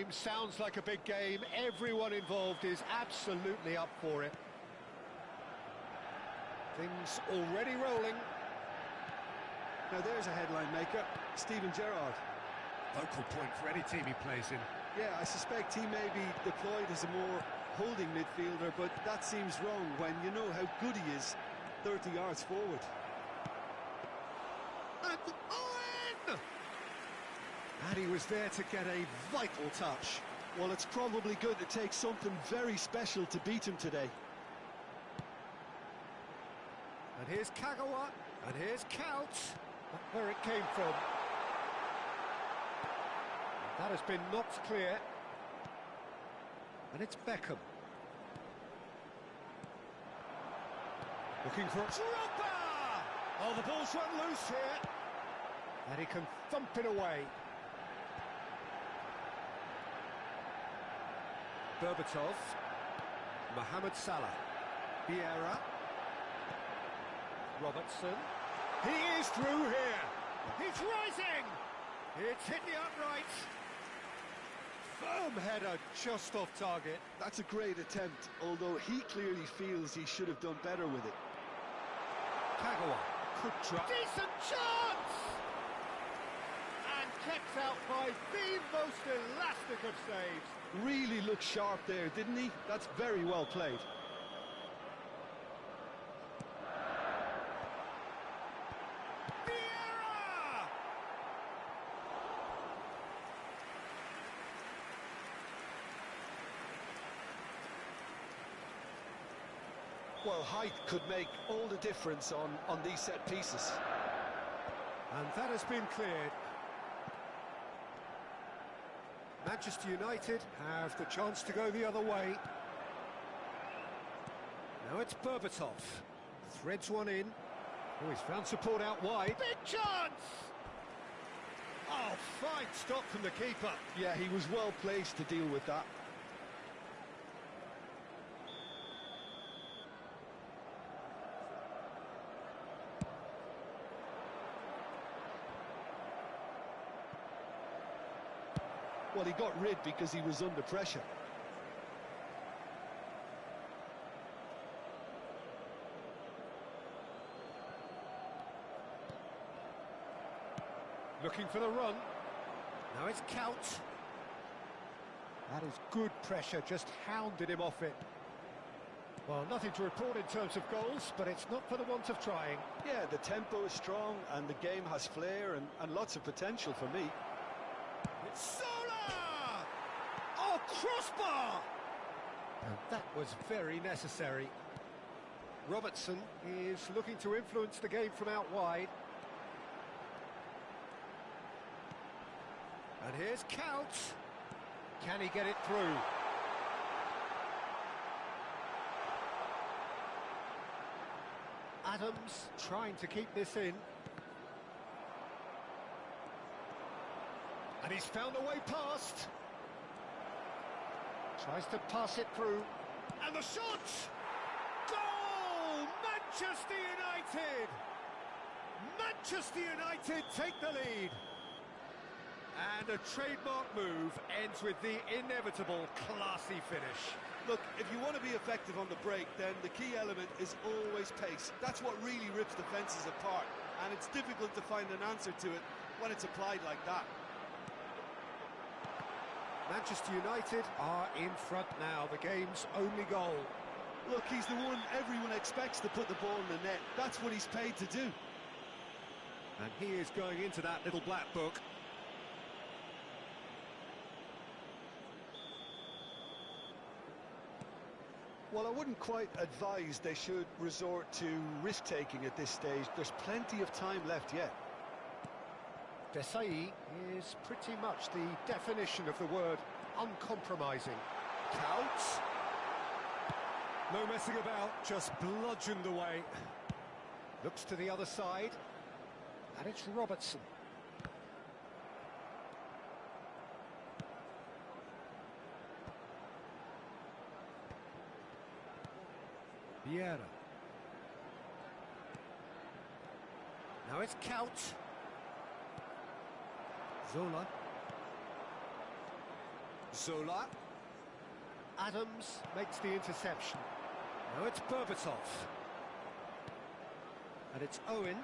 game, sounds like a big game. Everyone involved is absolutely up for it. Things already rolling. Now there's a headline maker, Steven Gerrard. Focal point for any team he plays in. Yeah, I suspect he may be deployed as a more holding midfielder, but that seems wrong when you know how good he is 30 yards forward. And Owen! And he was there to get a vital touch. Well, it's probably going to take something very special to beat him today. And here's Kagawa, and here's Couch. Where it came from. That has been knocked clear. And it's Beckham. Looking for Drogba! Oh, the ball's run loose here. And he can thump it away. Berbatov. Mohamed Salah. Vieira. Robertson. He is through here. He's rising. It's hit the upright. Firm header just off target. That's a great attempt, although he clearly feels he should have done better with it. Kagawa could try. Decent chance! And kept out by the most elastic of saves. Really looked sharp there, didn't he? That's very well played. Well, height could make all the difference on these set pieces. And that has been cleared. Manchester United have the chance to go the other way. Now it's Berbatov. Threads one in. Oh, he's found support out wide. Big chance! Oh, fine stop from the keeper. Yeah, he was well placed to deal with that. Well, he got rid because he was under pressure. Looking for the run. Now it's Couch. That is good pressure, just hounded him off it. Well, nothing to report in terms of goals, but it's not for the want of trying. Yeah, the tempo is strong and the game has flair and lots of potential for me. It's Sola! Oh, crossbar! And that was very necessary. Robertson is looking to influence the game from out wide. And here's Couch. Can he get it through? Adams trying to keep this in. And he's found a way past. Tries to pass it through. And the shot! Goal! Manchester United! Manchester United take the lead. And a trademark move ends with the inevitable classy finish. Look, if you want to be effective on the break, then the key element is always pace. That's what really rips defences apart, and it's difficult to find an answer to it when it's applied like that. Manchester United are in front now, the game's only goal. Look, he's the one everyone expects to put the ball in the net. That's what he's paid to do. And he is going into that little black book. Well, I wouldn't quite advise they should resort to risk-taking at this stage. There's plenty of time left yet. Desai is pretty much the definition of the word uncompromising. Couch. No messing about, just bludgeoned away. Looks to the other side. And it's Robertson. Vieira. Now it's Couch. Zola. Zola. Adams makes the interception. Now it's Berbatov. And it's Owen.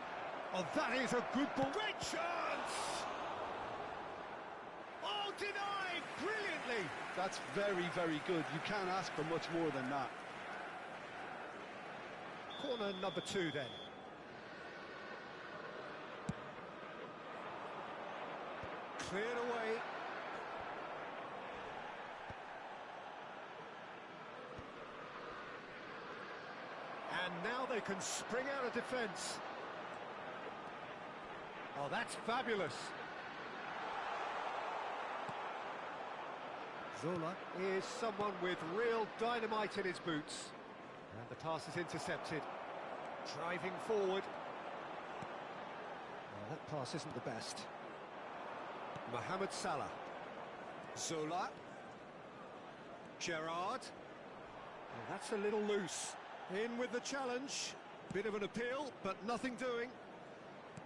Oh, that is a good ball. Great chance! Oh, denied brilliantly! That's very, very good. You can't ask for much more than that. Corner number 2 then. Cleared away. And now they can spring out of defence. Oh, that's fabulous. Zola is someone with real dynamite in his boots. And the pass is intercepted. Driving forward. Oh, that pass isn't the best. Mohamed Salah. Zola. Gerrard. Oh, that's a little loose. In with the challenge. Bit of an appeal, but nothing doing.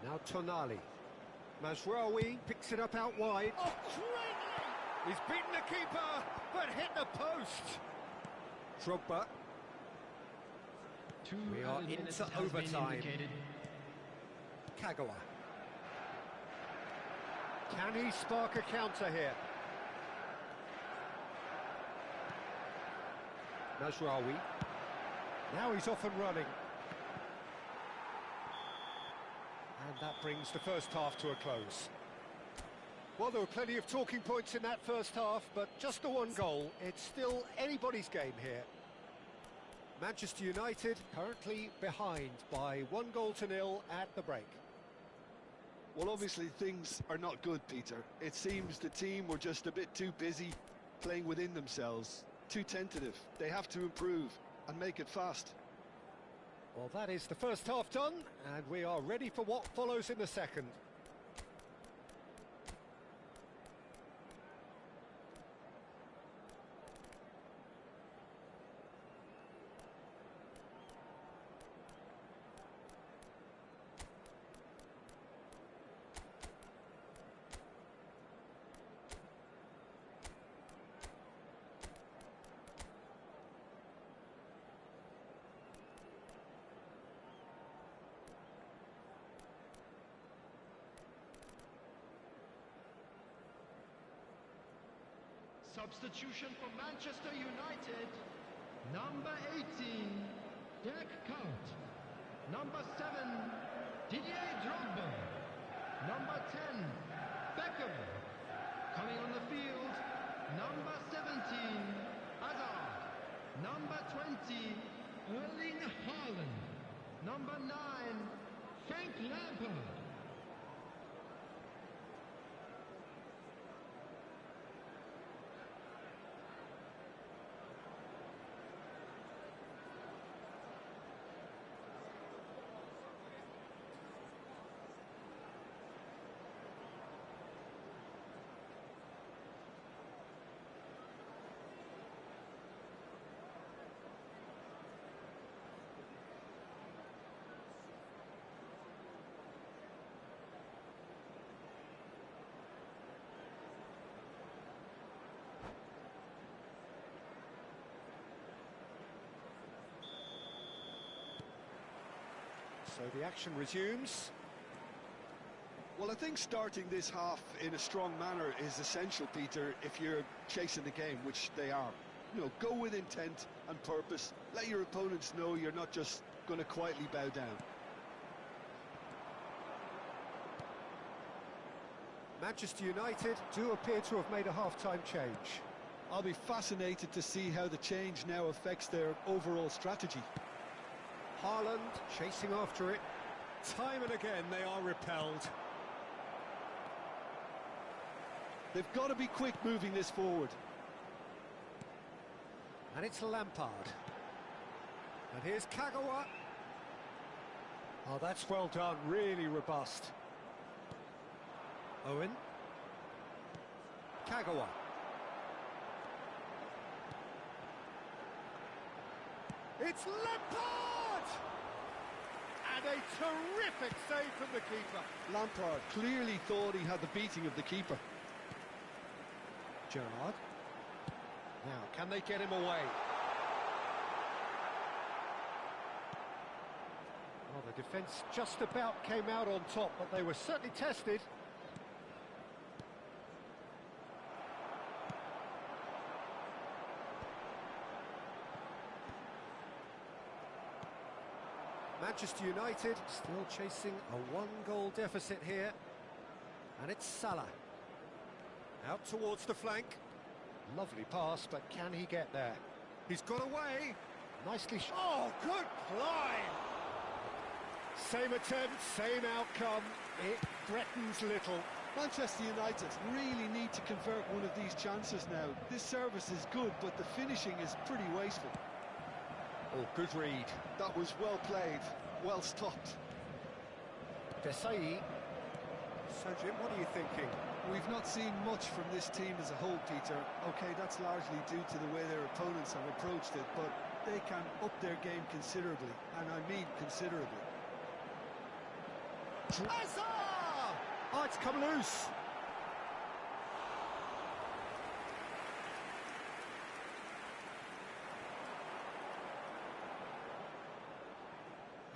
Now Tonali. Mazraoui picks it up out wide. Oh, greatly! He's beaten the keeper, but hit the post. Drogba. We are into overtime. Kagawa. Can he spark a counter here? Mazraoui. Now he's off and running. And that brings the first half to a close. Well, there were plenty of talking points in that first half, but just the one goal. It's still anybody's game here. Manchester United currently behind by 1-0 at the break. Well, obviously things are not good, Peter. It seems the team were just a bit too busy playing within themselves, too tentative. They have to improve and make it fast. Well, that is the first half done, and we are ready for what follows in the second. Substitution for Manchester United. Number 18, Dirk Kuyt. Number 7, Didier Drogba. Number 10, Beckham. Coming on the field, number 17, Hazard. Number 20, Erling Haaland. Number 9, Frank Lampard. So the action resumes. Well, I think starting this half in a strong manner is essential, Peter, if you're chasing the game, which they are. You know, go with intent and purpose. Let your opponents know you're not just going to quietly bow down. Manchester United do appear to have made a half-time change. I'll be fascinated to see how the change now affects their overall strategy. Haaland chasing after it. Time and again they are repelled. They've got to be quick moving this forward. And it's Lampard. And here's Kagawa. Oh, that's well done, really robust. Owen. Kagawa. It's Lampard! And a terrific save from the keeper. Lampard clearly thought he had the beating of the keeper. Gerrard. Now, can they get him away? Well, the defence just about came out on top, but they were certainly tested. Manchester United still chasing a one-goal deficit here. And it's Salah. Out towards the flank. Lovely pass, but can he get there? He's got away. Nicely oh, good climb! Same attempt, same outcome. It threatens little. Manchester United really need to convert one of these chances now. This service is good, but the finishing is pretty wasteful. Oh, good read. That was well played, well stopped. Desai. So, Jim, what are you thinking? We've not seen much from this team as a whole, Peter. OK, that's largely due to the way their opponents have approached it, but they can up their game considerably, and I mean considerably. Hazard! Oh, it's come loose.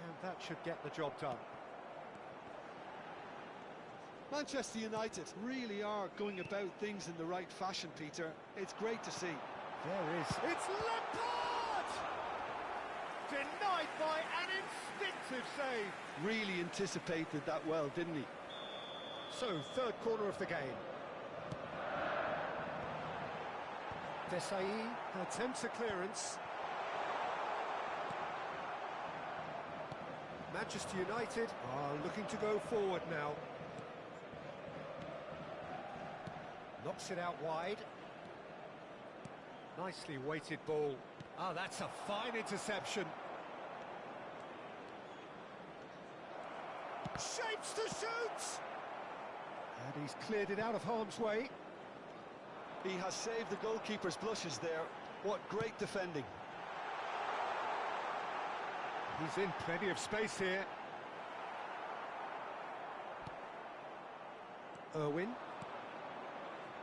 And that should get the job done. Manchester United really are going about things in the right fashion, Peter. It's great to see. There is. It's Lampard! Denied by an instinctive save. Really anticipated that well, didn't he? So, third corner of the game. Desai attempts a clearance. Manchester United are looking to go forward now. Knocks it out wide. Nicely weighted ball. Oh, that's a fine interception. Shapes to shoot! And he's cleared it out of harm's way. He has saved the goalkeeper's blushes there. What great defending. He's in plenty of space here. Irwin.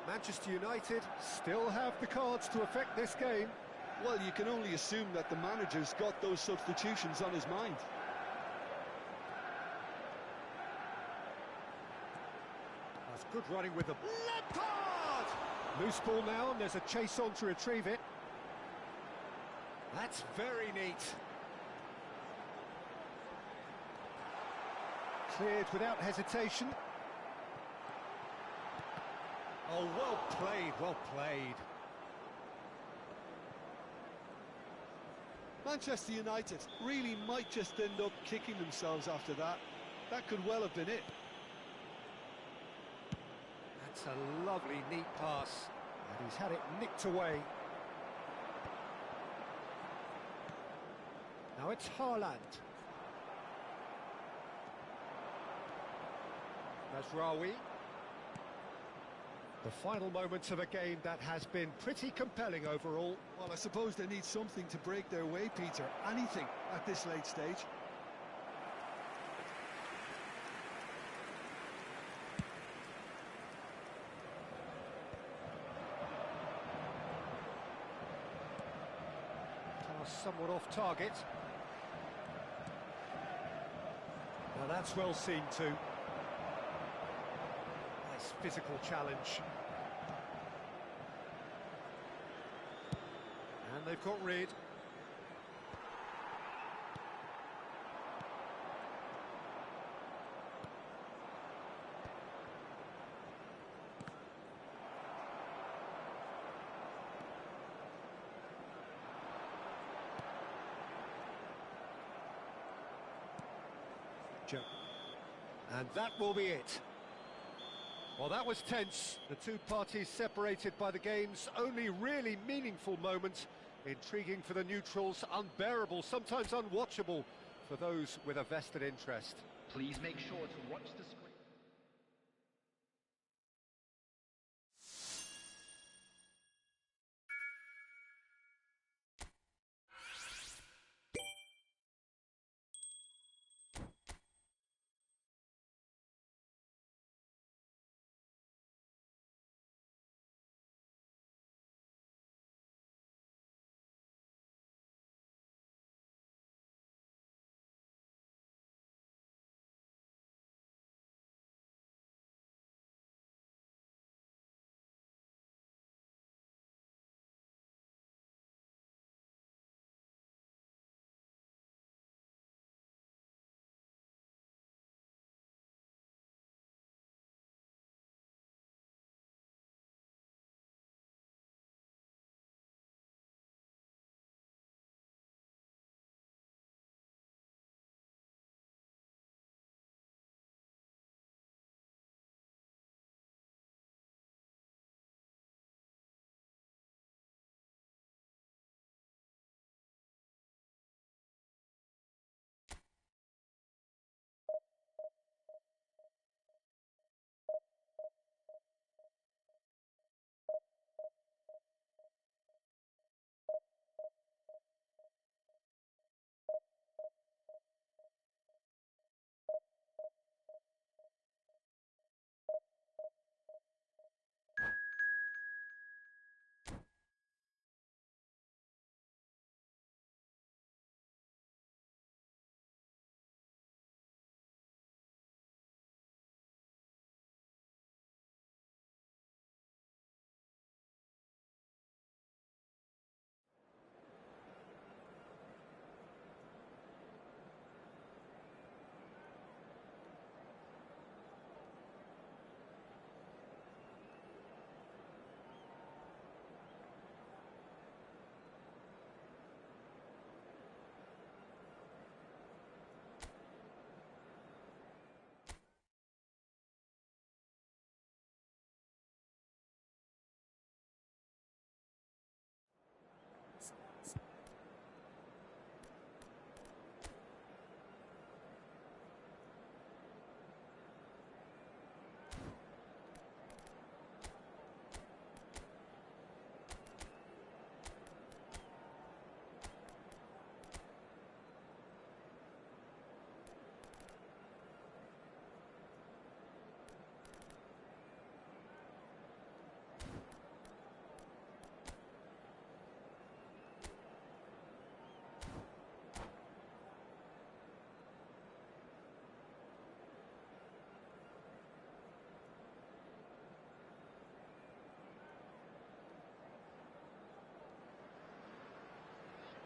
Manchester United still have the cards to affect this game. Well, you can only assume that the manager's got those substitutions on his mind. That's good running with the Lampard! Loose ball now, and there's a chase on to retrieve it. That's very neat. Cleared without hesitation. Oh, well played, well played. Manchester United really might just end up kicking themselves after that. That could well have been it. That's a lovely, neat pass. And he's had it nicked away. Now it's Haaland. Mazraoui. The final moments of a game that has been pretty compelling overall. Well, I suppose they need something to break their way, Peter. Anything at this late stage. Pass somewhat off target. Now that's well seen too. Nice physical challenge. And they've got rid. And that will be it. Well, that was tense. The two parties separated by the game's only really meaningful moment. Intriguing for the neutrals, unbearable, sometimes unwatchable for those with a vested interest. Please make sure to watch the screen.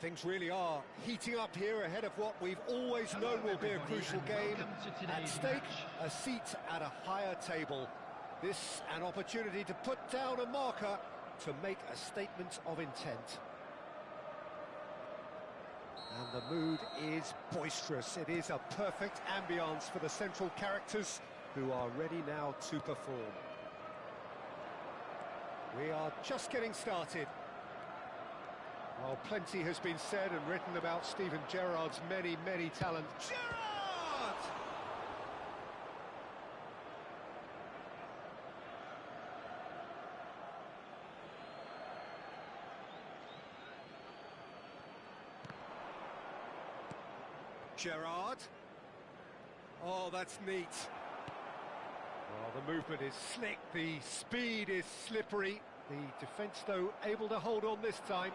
Things really are heating up here ahead of what we've always known will be a crucial game. At stake, a seat at a higher table. This an opportunity to put down a marker, to make a statement of intent. And the mood is boisterous. It is a perfect ambience for the central characters, who are ready now to perform. We are just getting started. Well, plenty has been said and written about Steven Gerrard's many, many talents. Gerrard! Gerrard. Oh, that's neat. Well, the movement is slick, the speed is slippery. The defence, though, able to hold on this time.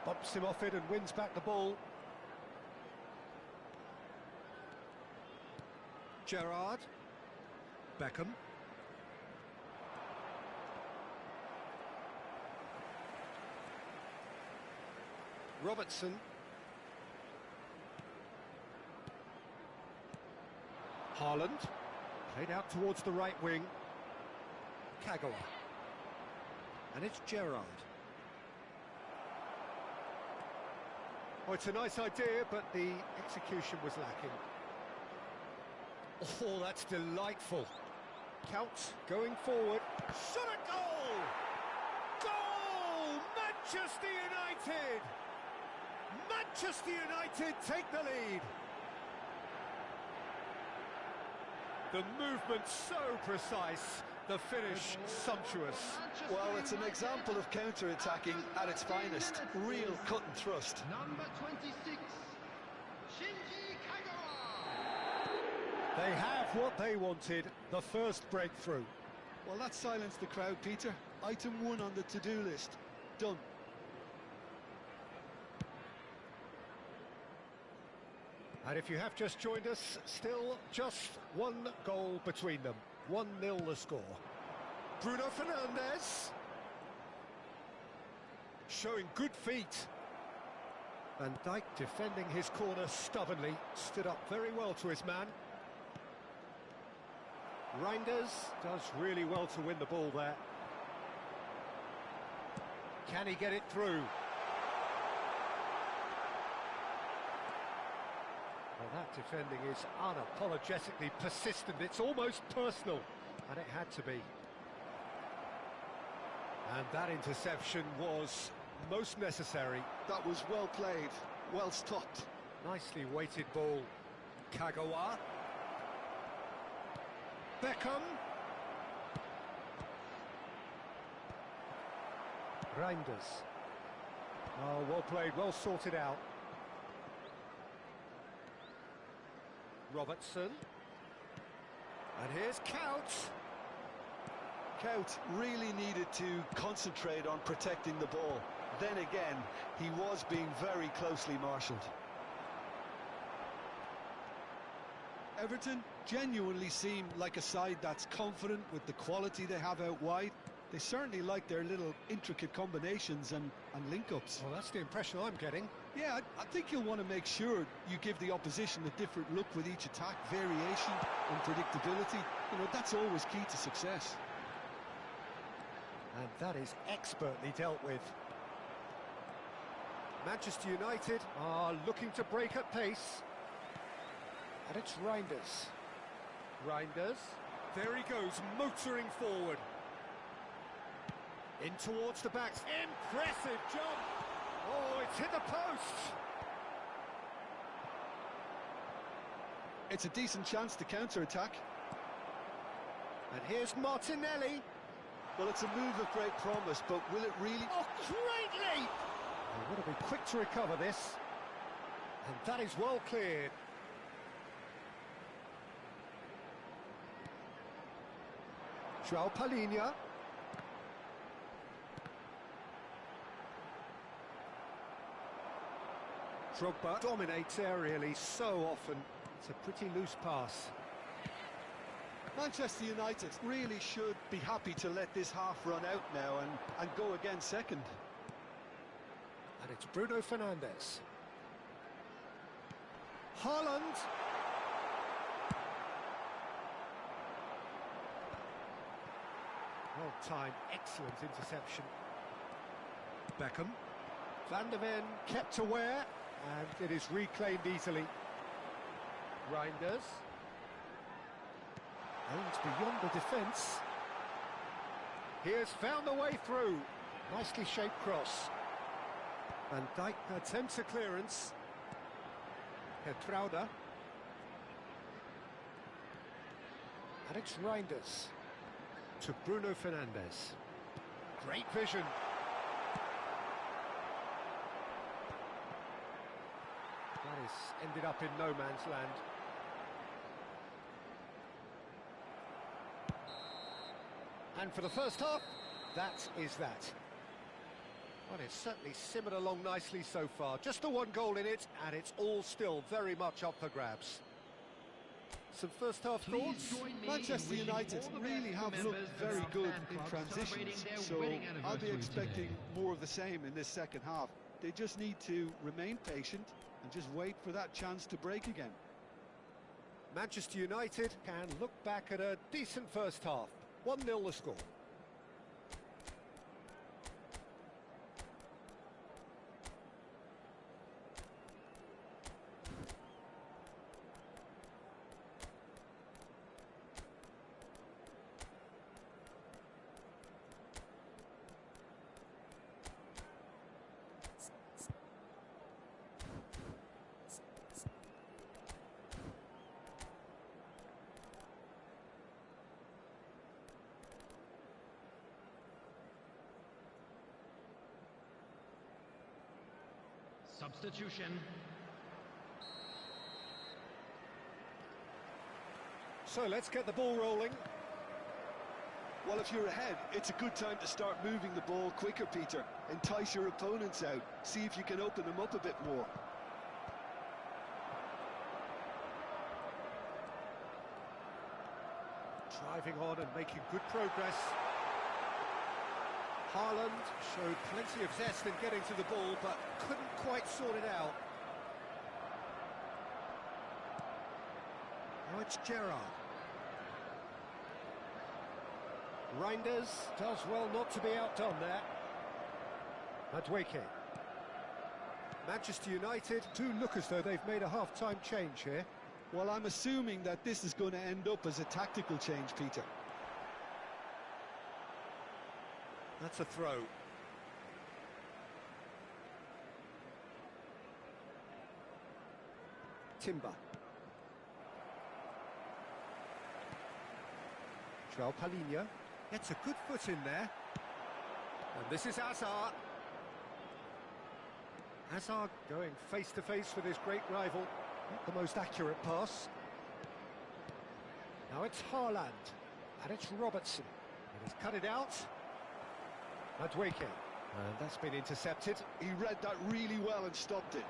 Bumps him off it and wins back the ball. Gerrard. Beckham. Robertson. Haaland. Played out towards the right wing. Kagawa. And it's Gerrard. Oh, it's a nice idea, but the execution was lacking. Oh, that's delightful. Counts going forward. Shot at goal! Goal! Manchester United! Manchester United take the lead. The movement so precise, the finish sumptuous. Well, it's an example of counter-attacking at its finest. Real cut and thrust. Number 26, Shinji Kagawa. They have what they wanted, the first breakthrough. Well, that silenced the crowd, Peter. Item 1 on the to-do list. Done. And if you have just joined us, still just one goal between them. 1-0 the score. Bruno Fernandes. Showing good feet. Van Dijk defending his corner stubbornly. Stood up very well to his man. Reinders does really well to win the ball there. Can he get it through? Well, that defending is unapologetically persistent. It's almost personal, and it had to be. And that interception was most necessary. That was well played, well stopped. Nicely weighted ball. Kagawa. Beckham. Reinders. Oh, well played, well sorted out. Robertson. And here's Couch. Couch really needed to concentrate on protecting the ball. Then again, he was being very closely marshalled. Everton genuinely seem like a side that's confident with the quality they have out wide. They certainly like their little intricate combinations and link-ups. Well, that's the impression I'm getting. Yeah, I think you'll want to make sure you give the opposition a different look with each attack. Variation, unpredictability, you know, that's always key to success. And that is expertly dealt with. Manchester United are looking to break at pace. And it's Reinders. Reinders. There he goes, motoring forward. In towards the backs. Impressive jump. Oh, it's hit the post. It's a decent chance to counter-attack. And here's Martinelli. Well, it's a move of great promise, but will it really... Oh, great leap! They want to be quick to recover this. And that is well cleared. João Palhinha. Drogba dominates aerially so often. It's a pretty loose pass. Manchester United really should be happy to let this half run out now and go again second. And it's Bruno Fernandes. Haaland. Well timed, excellent interception. Beckham. Van der Ven kept aware, and it is reclaimed easily. Reinders. Aims beyond the defence. He has found a way through. Nicely shaped cross. Van Dijk attempts a clearance. Geertruida. And it's Reinders. To Bruno Fernandes. Great vision. That has ended up in no man's land. And for the first half, that is that. Well, it's certainly simmered along nicely so far. Just the one goal in it, and it's all still very much up for grabs. Some first half thoughts? Manchester United really have looked very good in transitions, so I'll be expecting more of the same in this second half. They just need to remain patient and just wait for that chance to break again. Manchester United can look back at a decent first half. 1-0 the score. Substitution. So let's get the ball rolling. Well, if you're ahead, it's a good time to start moving the ball quicker, Peter. Entice your opponents out. See if you can open them up a bit more. Driving on and making good progress. Haaland showed plenty of zest in getting to the ball, but couldn't quite sort it out. Now it's Gerrard. Reinders does well not to be outdone there. Madueke. Manchester United do look as though they've made a half-time change here. Well, I'm assuming that this is going to end up as a tactical change, Peter. That's a throw. Timber. João Palhinha gets a good foot in there. And this is Hazard. Hazard going face-to-face with his great rival. Not the most accurate pass. Now it's Haaland. And it's Robertson. And he's cut it out. Madueke, and that's been intercepted. He read that really well and stopped it.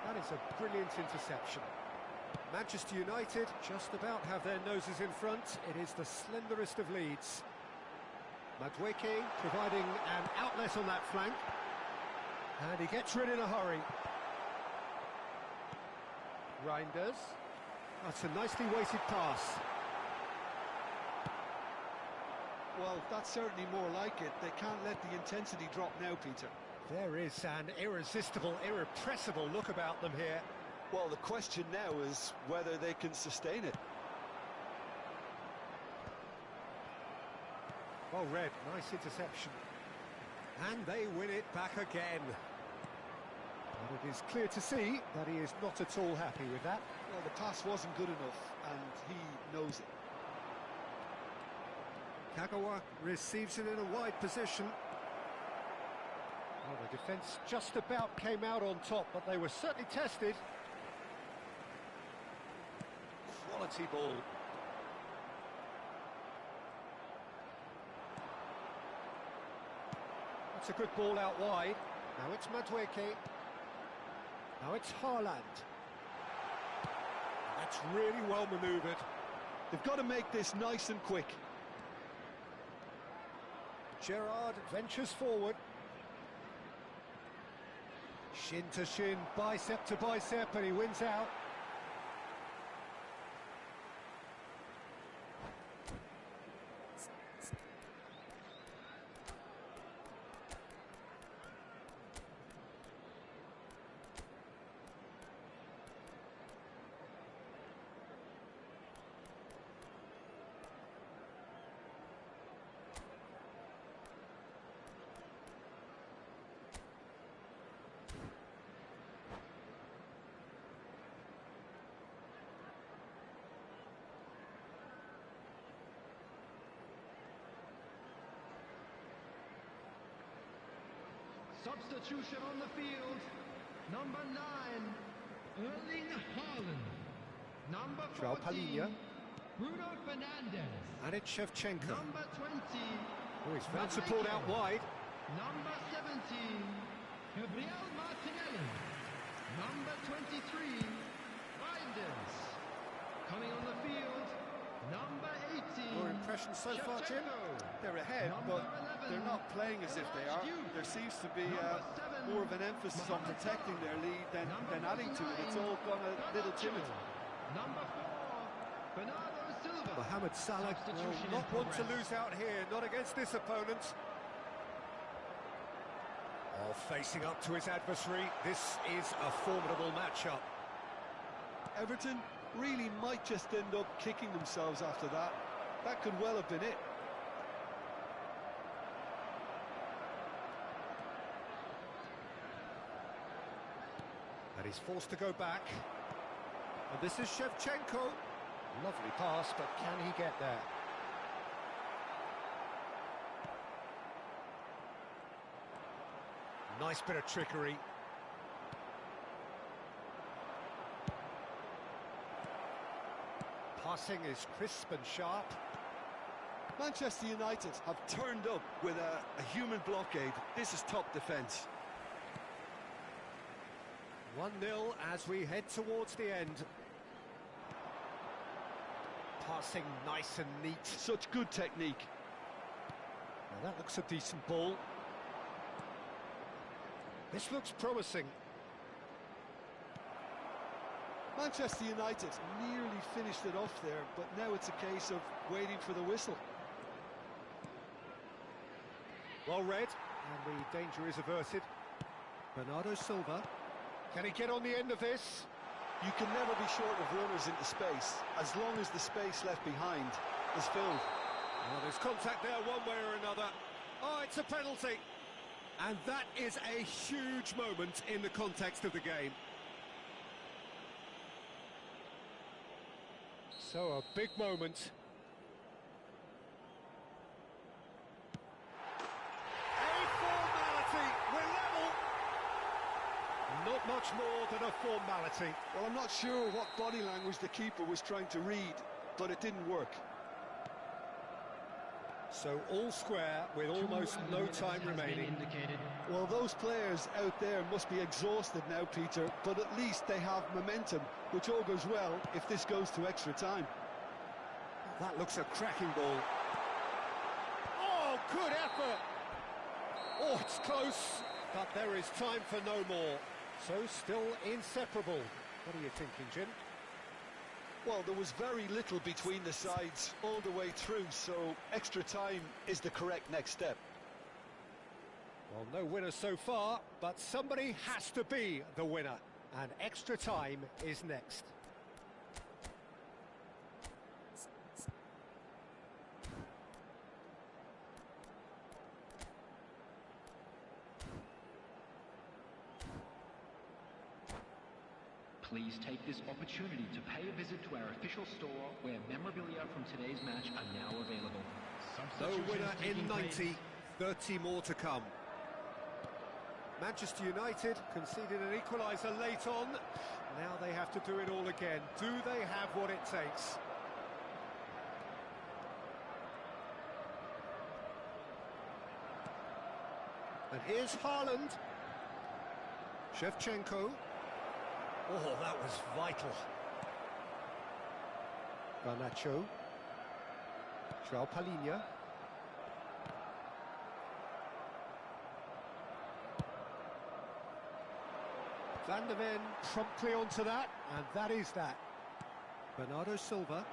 That is a brilliant interception. Manchester United just about have their noses in front. It is the slenderest of leads. Madueke providing an outlet on that flank. And he gets rid in a hurry. Reinders. That's a nicely weighted pass. Well, that's certainly more like it. They can't let the intensity drop now, Peter. There is an irresistible, irrepressible look about them here. Well, the question now is whether they can sustain it. Well read, nice interception. And they win it back again. And it is clear to see that he is not at all happy with that. Well, the pass wasn't good enough, and he knows it. Kagawa receives it in a wide position. Well, the defence just about came out on top, but they were certainly tested. Quality ball. That's a good ball out wide. Now it's Madueke. Now it's Haaland. That's really well manoeuvred. They've got to make this nice and quick. Gerrard ventures forward. Shin to shin, bicep to bicep, and he wins out. Substitution on the field. Number 9, Erling Haaland. Number João 14, Bruno Fernandes. And it's Shevchenko. Number 20, Oh, he's found support out wide. Number 17, Gabriel Martinelli. Number 23, Reinders. Coming on the field, number 18. Your impression so far, Jim? Shevchenko. They're ahead, Number but 11, they're not playing as if they are. There seems to be more of an emphasis on protecting their lead than adding to it. It's all gone a little timid. Number 4, Bernardo Silva. Mohamed Salah will Substitution not in want to progress. lose out here, not against this opponent. Oh, facing up to his adversary, this is a formidable matchup. Everton really might just end up kicking themselves after that. That could well have been it. And he's forced to go back. And this is Shevchenko. Lovely pass, but can he get there? Nice bit of trickery. Passing is crisp and sharp. Manchester United have turned up with a human blockade. This is top defence. 1-0 as we head towards the end. Passing nice and neat. Such good technique. Now that looks a decent ball. This looks promising. Manchester United nearly finished it off there, but now it's a case of waiting for the whistle. Well read, and the danger is averted. Bernardo Silva. Can he get on the end of this? You can never be short of runners into space, as long as the space left behind is filled. Well, there's contact there one way or another. Oh, it's a penalty. And that is a huge moment in the context of the game. So, a big moment. A formality. We're level. Not much more than a formality. Well, I'm not sure what body language the keeper was trying to read, but it didn't work. So all square with almost no time remaining. Well, those players out there must be exhausted now, Peter, but at least they have momentum, which all goes well if this goes to extra time. That looks a cracking ball. Oh, good effort! Oh, it's close, but there is time for no more. So still inseparable. What are you thinking, Jim? Well, there was very little between the sides all the way through, so extra time is the correct next step. Well, no winner so far, but somebody has to be the winner. And extra time is next. Please take this opportunity to pay a visit to our official store where memorabilia from today's match are now available. No winner in 90, 30 more to come. Manchester United conceded an equaliser late on. Now they have to do it all again. Do they have what it takes? And here's Haaland. Shevchenko. Oh, that was vital. Garnacho. João Palhinha. Van der Ven promptly onto that, and that is that. Bernardo Silva.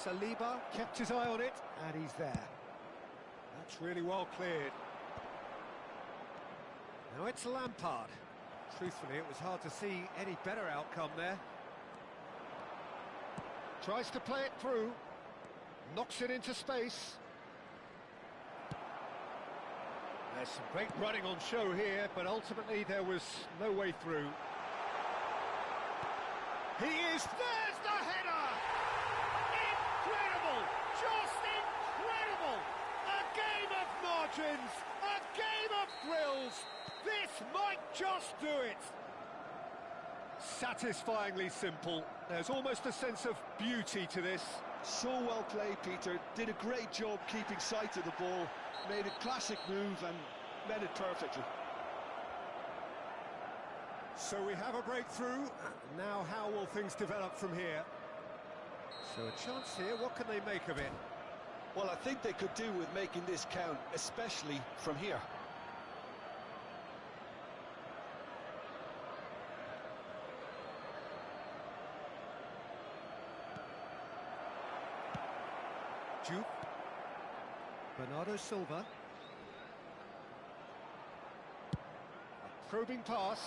Saliba kept his eye on it, and he's there. That's really well cleared. Now it's Lampard. Truthfully, it was hard to see any better outcome there. Tries to play it through. Knocks it into space. There's some great running on show here, but ultimately there was no way through. There's the header! Incredible! Just incredible! A game of margins, a game of thrills. This might just do it. Satisfyingly simple. There's almost a sense of beauty to this. So well played, Peter. Did a great job keeping sight of the ball. Made a classic move and met it perfectly. So we have a breakthrough. Now how will things develop from here? So a chance here, what can they make of it? Well, I think they could do with making this count, especially from here. Juke. Bernardo Silva. A probing pass.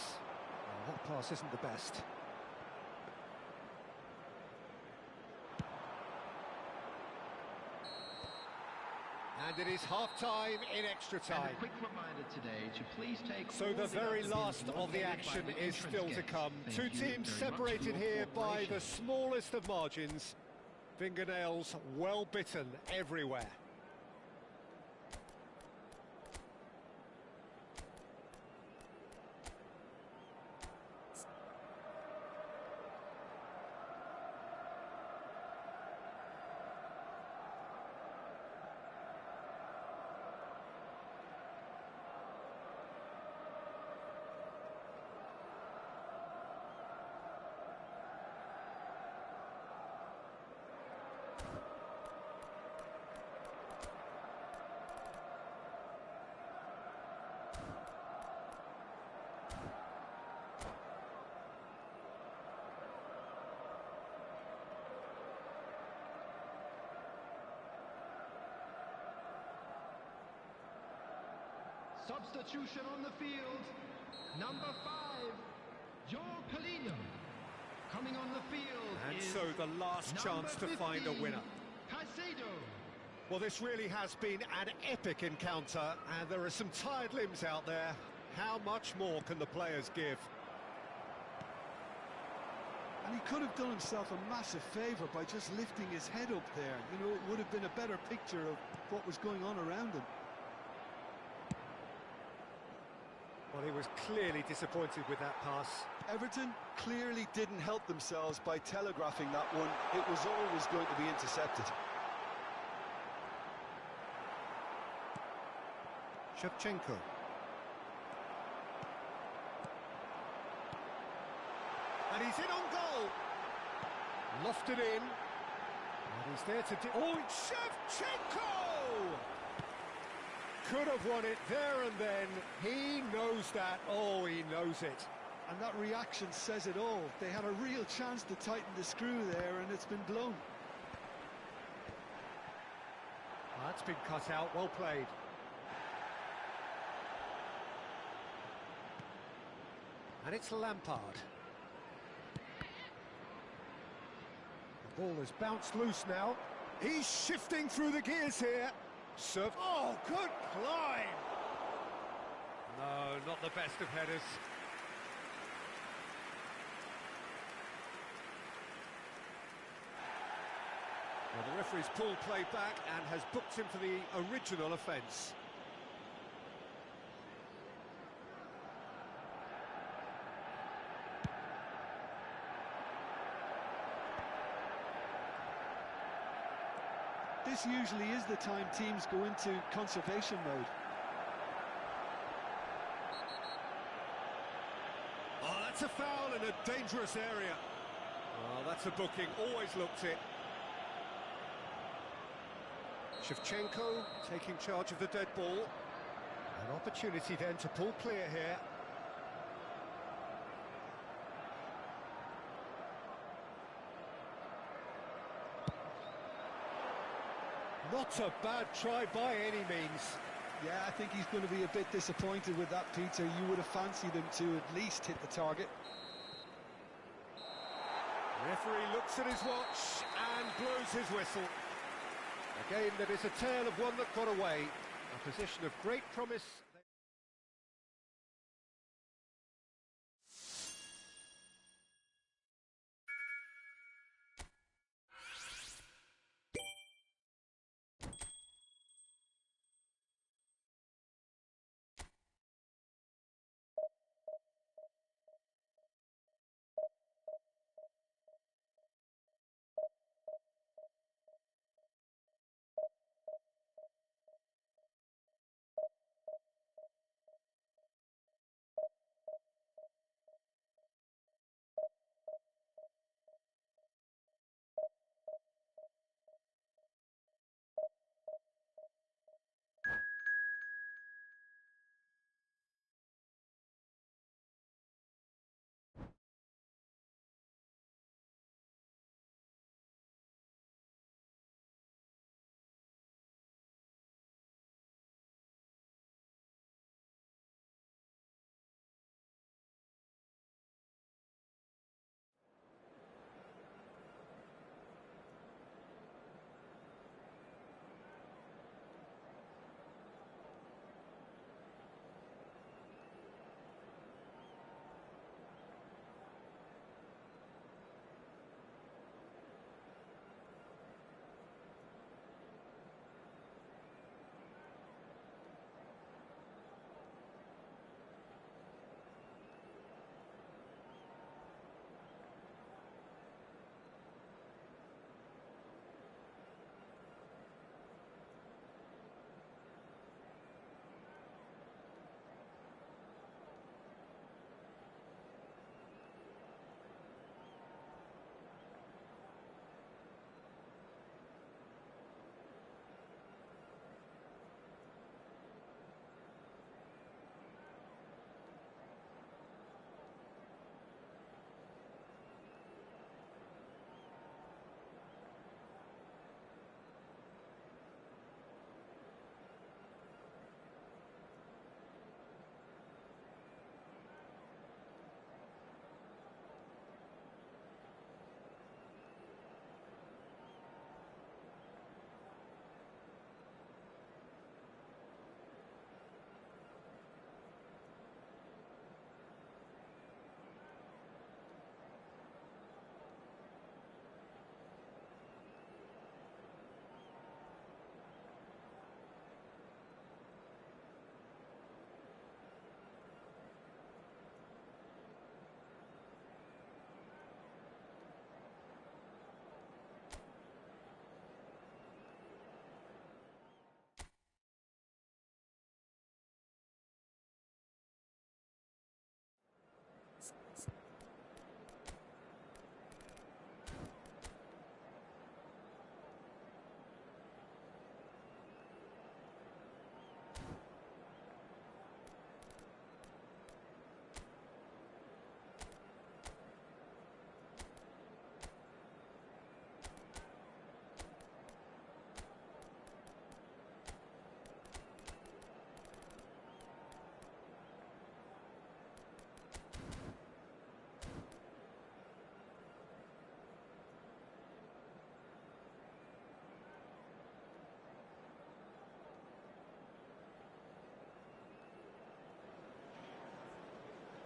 Oh, that pass isn't the best. And it is half-time in extra time. And a quick reminder today to please take So all the very other last bins of the located by action the is entrance still to gate. come. Thank Two you teams very much for separated your here by cooperation. the smallest of margins. Fingernails well bitten everywhere. Substitution on the field. Number 5, João Palhinha. Coming on the field And is so the last number chance to find a 15, winner. Caicedo. Well, this really has been an epic encounter, and there are some tired limbs out there. How much more can the players give? And he could have done himself a massive favour by just lifting his head up there. You know, it would have been a better picture of what was going on around him. Well, he was clearly disappointed with that pass. Everton clearly didn't help themselves by telegraphing that one. It was always going to be intercepted. Shevchenko. And he's in on goal. Lofted in. And he's there to... Oh, it's Shevchenko! Could have won it there and then. He knows that. Oh, he knows it. And that reaction says it all. They had a real chance to tighten the screw there, and it's been blown. That's been cut out. Well played. And it's Lampard. The ball has bounced loose now. He's shifting through the gears here. Serve. Oh, good climb! No, not the best of headers. Well, the referee's pulled play back and has booked him for the original offence. This usually is the time teams go into conservation mode. Oh, that's a foul in a dangerous area. Oh, that's a booking, always looked it. Shevchenko taking charge of the dead ball. An opportunity then to pull clear here. Not a bad try by any means. Yeah, I think he's going to be a bit disappointed with that, Peter. You would have fancied him to at least hit the target. Referee looks at his watch and blows his whistle. A game that is a tale of one that got away. A position of great promise.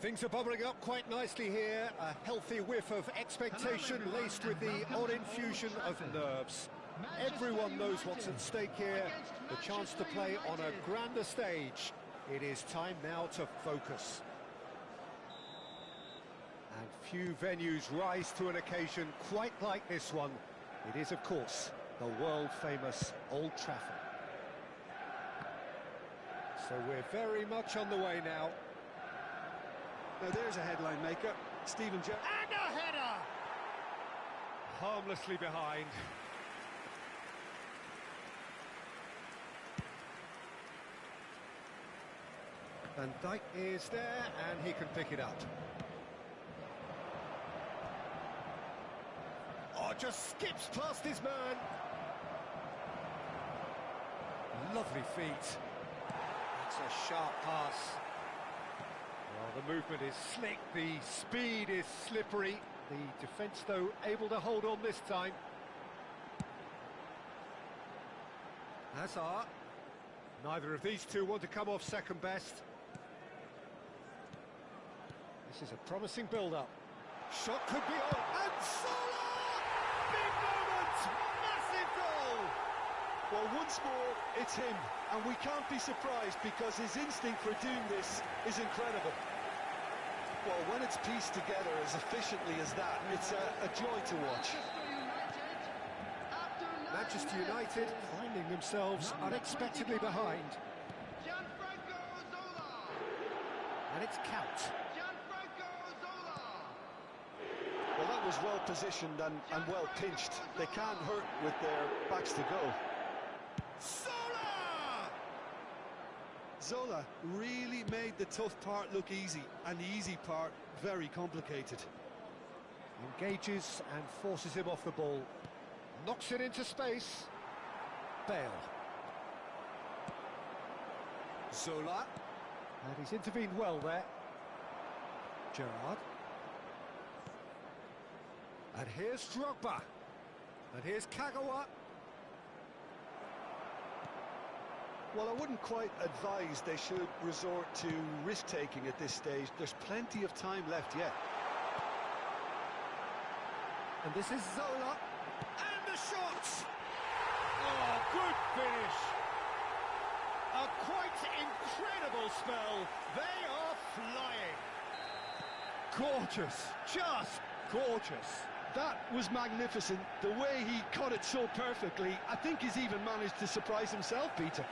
Things are bubbling up quite nicely here. A healthy whiff of expectation laced with the odd infusion of nerves. Everyone knows what's at stake here. The chance to play on a grander stage. It is time now to focus. And few venues rise to an occasion quite like this one. It is, of course, the world-famous Old Trafford. So we're very much on the way now. Now there's a headline maker, Stephen Jones. And a header! Harmlessly behind. Van Dijk is there, and he can pick it up. Oh, just skips past his man. Lovely feet. That's a sharp pass. Well, the movement is slick, the speed is slippery. The defence, though, able to hold on this time. Hazard. Neither of these two want to come off second best. This is a promising build-up. Shot could be on, and Salah! Big moment! Massive goal! Well, once more, it's him, and we can't be surprised because his instinct for doing this is incredible. Well, when it's pieced together as efficiently as that, it's a joy to watch. Manchester United finding themselves unexpectedly behind. Gianfranco Zola! And it's Count. Gianfranco Zola! Well, that was well positioned and well pinched. They can't hurt with their backs to go. Zola! Zola really made the tough part look easy, and the easy part very complicated. Engages and forces him off the ball. Knocks it into space. Bale. Zola. And he's intervened well there. Gerrard. And here's Drogba. And here's Kagawa. Well, I wouldn't quite advise they should resort to risk-taking at this stage. There's plenty of time left yet. And this is Zola. And the shot! Oh, good finish! A quite incredible spell. They are flying. Gorgeous, just gorgeous. That was magnificent. The way he caught it so perfectly, I think he's even managed to surprise himself, Peter.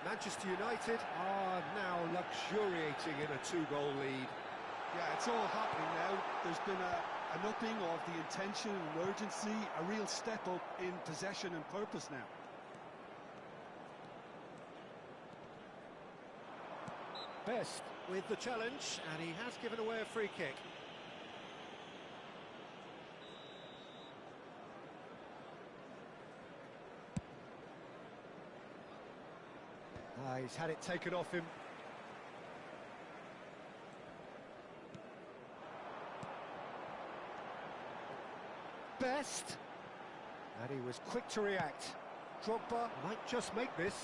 Manchester United are now luxuriating in a two-goal lead. Yeah, it's all happening now. There's been an upping of the intention and urgency, a real step up in possession and purpose now. Best with the challenge, and he has given away a free kick. He's had it taken off him. Best. And he was quick to react. Drogba might just make this.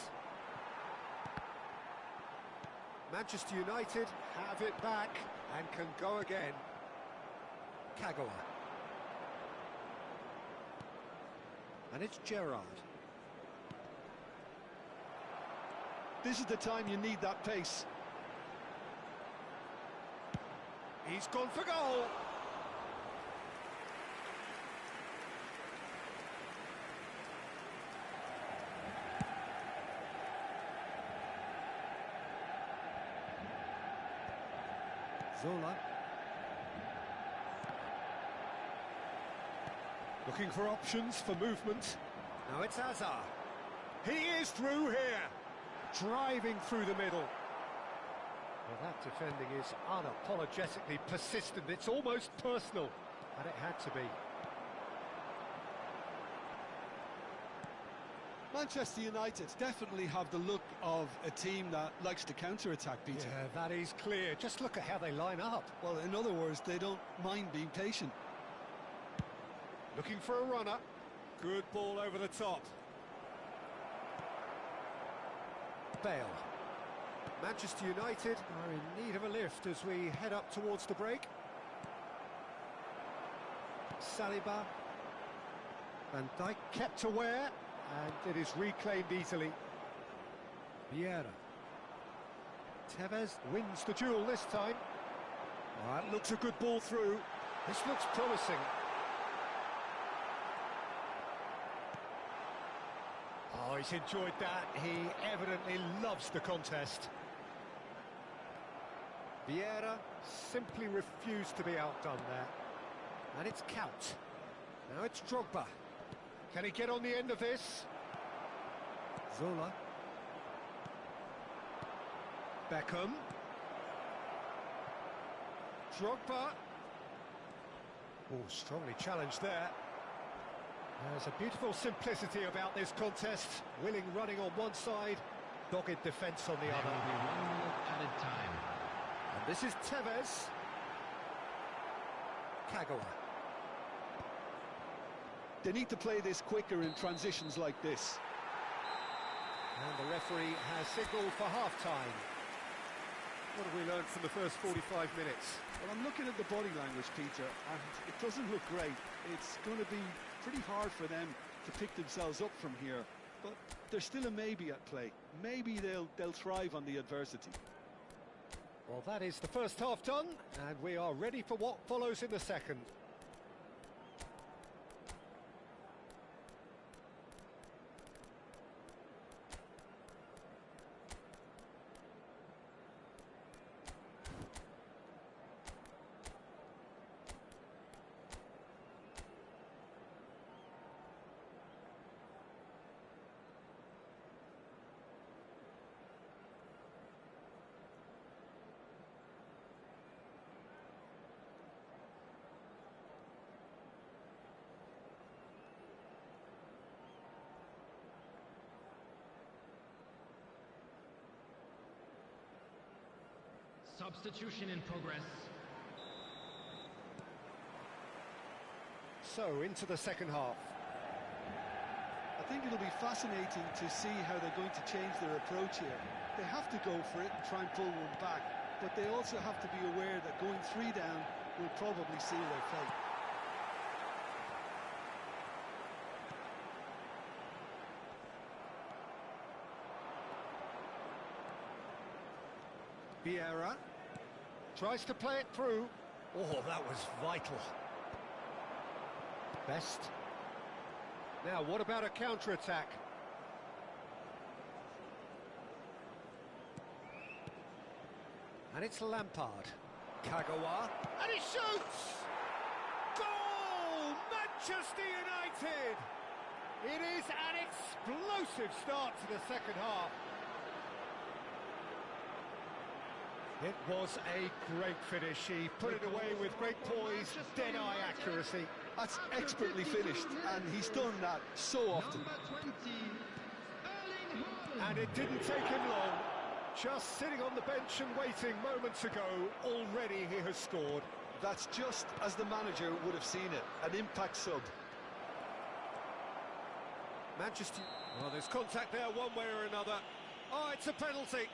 Manchester United have it back and can go again. Kagawa. And it's Gerrard. This is the time you need that pace. He's gone for goal. Zola. Looking for options for movement. Now it's Hazard. He is through here. Driving through the middle. Well, that defending is unapologetically persistent. It's almost personal. And it had to be. Manchester United definitely have the look of a team that likes to counter-attack, Peter. Yeah, that is clear. Just look at how they line up. Well, in other words, they don't mind being patient. Looking for a runner. Good ball over the top. Bale. Manchester United are in need of a lift as we head up towards the break. Saliba. Van Dijk kept aware, and it is reclaimed easily. Vieira. Tevez wins the duel this time. Oh, that looks a good ball through. This looks promising. Oh, he's enjoyed that. He evidently loves the contest. Vieira simply refused to be outdone there. And it's Count. Now it's Drogba. Can he get on the end of this? Zola. Beckham. Drogba. Oh, strongly challenged there. There's a beautiful simplicity about this contest. Willing running on one side, dogged defence on the There other. will be 1 minute added time. And this is Tevez. Kagawa. They need to play this quicker in transitions like this. And the referee has signalled for half-time. What have we learned from the first 45 minutes? Well, I'm looking at the body language, Peter, and it doesn't look great. It's going to be pretty hard for them to pick themselves up from here, but there's still a maybe at play. Maybe they'll thrive on the adversity. Well, that is the first half done, and we are ready for what follows in the second. Substitution in progress. So, into the second half. I think it'll be fascinating to see how they're going to change their approach here. They have to go for it and try and pull one back, but they also have to be aware that going 3 down will probably seal their fate. Vieira tries to play it through. Oh, that was vital. Best. Now, what about a counter-attack? And it's Lampard. Kagawa. And he shoots! Goal! Manchester United! It is an explosive start to the second half. It was a great finish. He put it away with great poise, dead-eye accuracy. That's expertly finished, and he's done that so often. Number 20, Erling Haaland. And it didn't take him long. Just sitting on the bench and waiting moments ago, already he has scored. That's just as the manager would have seen it, an impact sub. Manchester... Well, there's contact there one way or another. Oh, it's a penalty.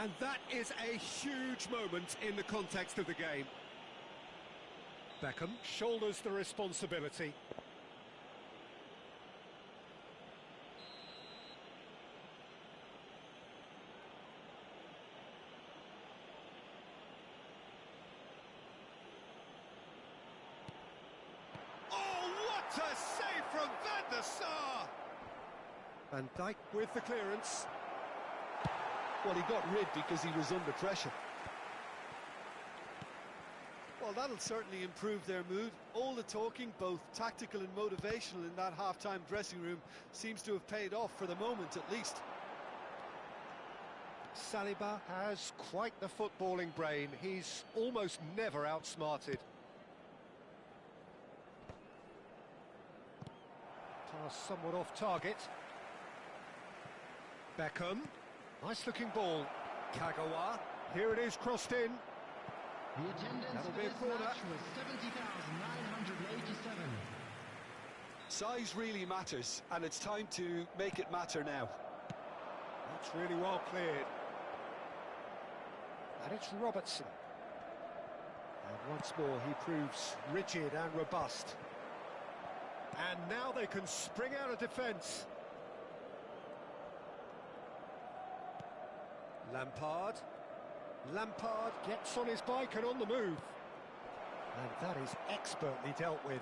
And that is a huge moment in the context of the game. Beckham shoulders the responsibility. Oh, what a save from Van der Sar! Van Dijk with the clearance. Well, he got rid because he was under pressure. Well, that'll certainly improve their mood. All the talking, both tactical and motivational in that half-time dressing room, seems to have paid off for the moment at least. Saliba has quite the footballing brain. He's almost never outsmarted. Pass somewhat off target. Beckham. Nice looking ball. Kagawa. Here it is, crossed in. The attendance That'll for be a this corner. match was 70,987. Size really matters, and it's time to make it matter now. That's really well cleared. And it's Robertson. And once more he proves rigid and robust. And now they can spring out of defence. Lampard. Lampard gets on his bike and on the move. And that is expertly dealt with.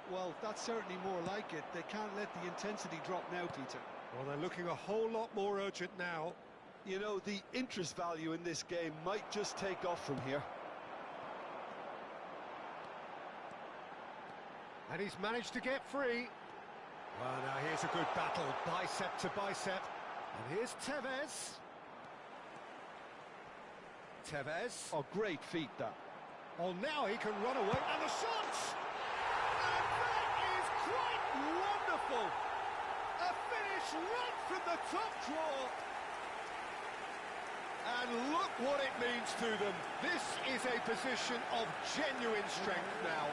Well, that's certainly more like it. They can't let the intensity drop now, Peter. Well, they're looking a whole lot more urgent now. You know, the interest value in this game might just take off from here. And he's managed to get free. Well, now here's a good battle, bicep to bicep. And here's Tevez. Tevez. Oh, great feat, that. Oh, now he can run away. And the shot! And that is quite wonderful! A finish right from the top draw. And look what it means to them. This is a position of genuine strength now.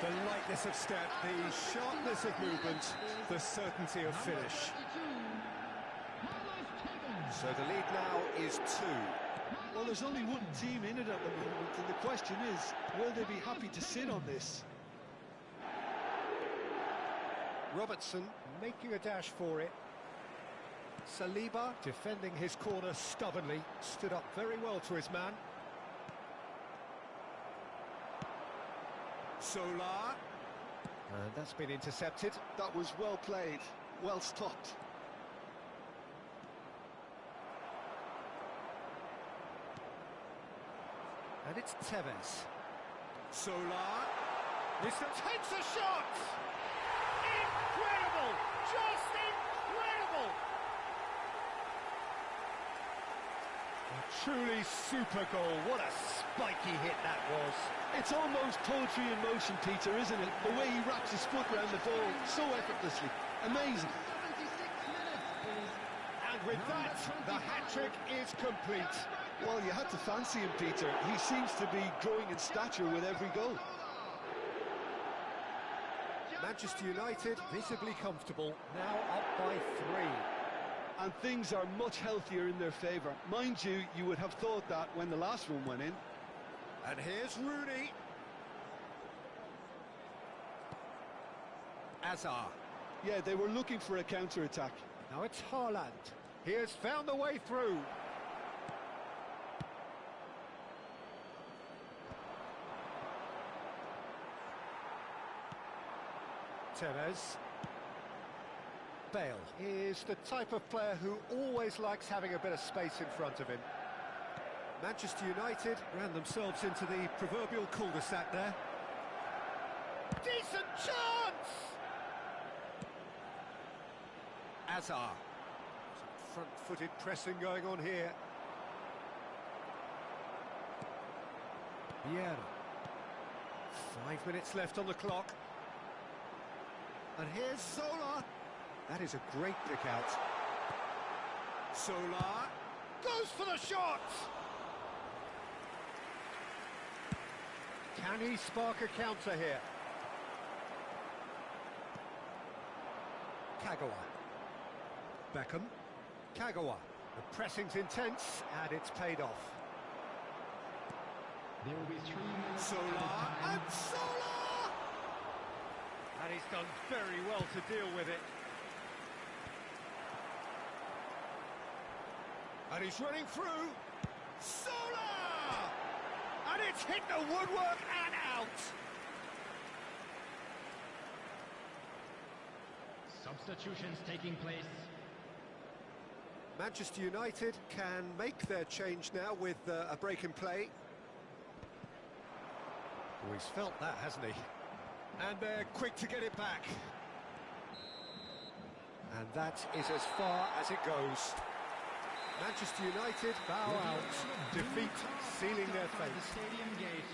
The lightness of step, the sharpness of movement, the certainty of finish. So the lead now is 2. Well, there's only one team in it at the moment, and the question is, will they be happy to sit on this? Robertson making a dash for it. Saliba defending his corner stubbornly, stood up very well to his man. Solar. And that's been intercepted. That was well played, well stopped. And it's Tevez. Solar. Mr. takes a shot! Incredible! Just incredible! A truly super goal. What a spiky hit that was. It's almost poetry in motion, Peter, isn't it? The way he wraps his foot around the ball so effortlessly. Amazing. And with that, the hat-trick is complete. Well, you had to fancy him, Peter. He seems to be growing in stature with every goal. Manchester United visibly comfortable, now up by 3. And things are much healthier in their favour. Mind you, you would have thought that when the last one went in. And here's Rooney. Azar. Yeah, they were looking for a counter-attack. Now it's Haaland. He has found the way through. Tevez. Bale is the type of player who always likes having a bit of space in front of him. Manchester United ran themselves into the proverbial cul-de-sac there. Decent chance! Azar. Some front-footed pressing going on here. Vieira. 5 minutes left on the clock. And here's Zola. That is a great pick out. Solar goes for the shot! Can he spark a counter here? Kagawa. Beckham. Kagawa. The pressing's intense, and it's paid off. There will be 3 minutes. Solar, and Solar! And he's done very well to deal with it. And he's running through. Solar! And it's hit the woodwork and out. Substitutions taking place. Manchester United can make their change now with a break in play. Oh, he's felt that, hasn't he? And they're quick to get it back. And that is as far as it goes. Manchester United bow out. Defeat sealing their fate. The stadium gate.